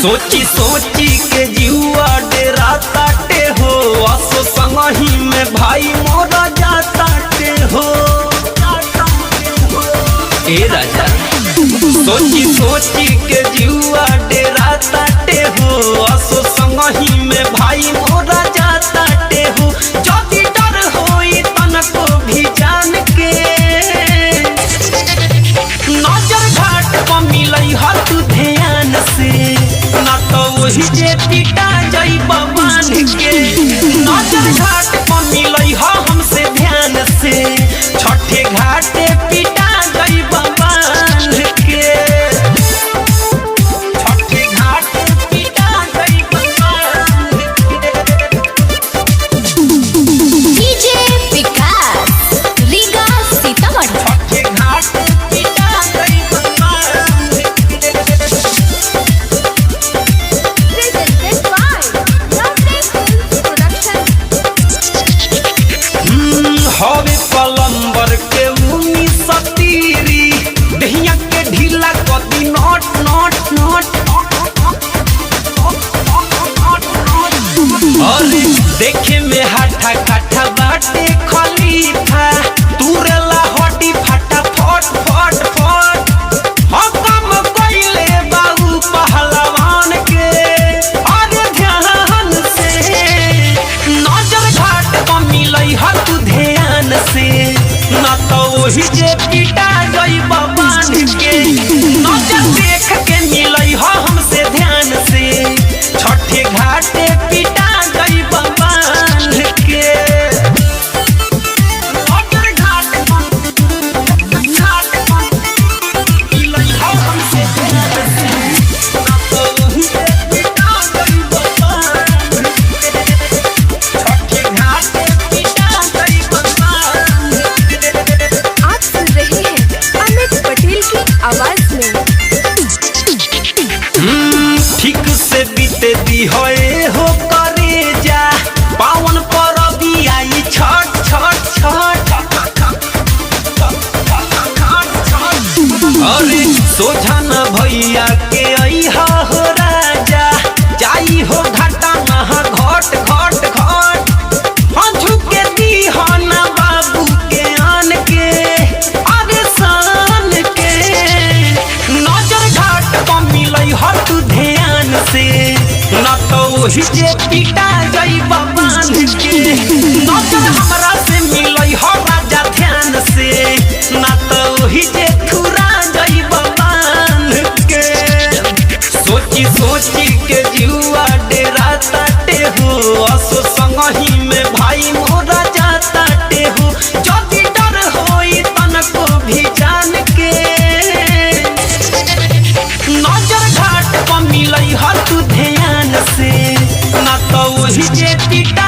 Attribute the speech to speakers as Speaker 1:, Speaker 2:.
Speaker 1: सोची सोची के जीवा डेरा ताटे हो, असो संगही में भाई मोरा जाताटे हो। ए राजा सोची सोची के जीवा डेरा ताटे हो, असो संगही में भाई मोरा जाताटे हो। जदी डर होई तनको भी जान के, नजर घाट पर मिलई हर तू ध्यान से, ना तो वही जे पिटा जाई बाबान के। नजर घाट पर मिलई हमसे ध्यान से, छठे घाटे पिटा जाई बाबान के। छठे घाटे पिटा जाई बाबान के।
Speaker 2: डीजे विकास रीगा सीतामढ़ी।
Speaker 1: छठे घाटे पिटा जाई बाबान के।
Speaker 2: Presented by Lovely Films Production।
Speaker 1: हवे पलंबर के उनी सतीरी, दहिया के ढीला कदी नोट नोट नोट। अरे देखे में हाथा काठा बाटे खलीफा, तुरेला हड्डी फाटा फट फट फट। हकम कइले बाबू पहलवान के, अरे ध्यान से। नजर घाट पर मिलई हर तू ध्यान से, ना तो वही जे पिटा गई बाबान के। नजर देख के मिलई हमसे ध्यान से, छठे घाटे पिटा गई बाबान के। नजर घाट पर मिलई हमसे ध्यान से, ना तो वही जे पिटा गई बाबान के। छठे घाटे पिटा गई बाबान के।
Speaker 2: आप सुन रहे हैं अमित पटेल की आवाज में।
Speaker 1: ठीक से बीते दी होए हो करे जा, पावन परबी आई छठ छठ छठ। अरे सोझा न भैया के अइहा हो राजा, जाई हो घाटा नहा घट घट घट। झुके दी हो ना बाबू के आन के, अरे सान के। नजर घाट पर मिलई हर तू ध्यान से, ना तो वही जे पिटा गई बाबान के। नजर हमरा से मिलई हर राजा ध्यान से, ना तो वही जे थुरा गई बाबान के। सोची सोची के जीवा डेरा ताटे हो, असो संगही में भाई मोरा जाताटे हो। जदी डर होई तनको भी जान के, नजर घाट पर मिलई हर तू ध्यान से, ना तो वही जे पिटा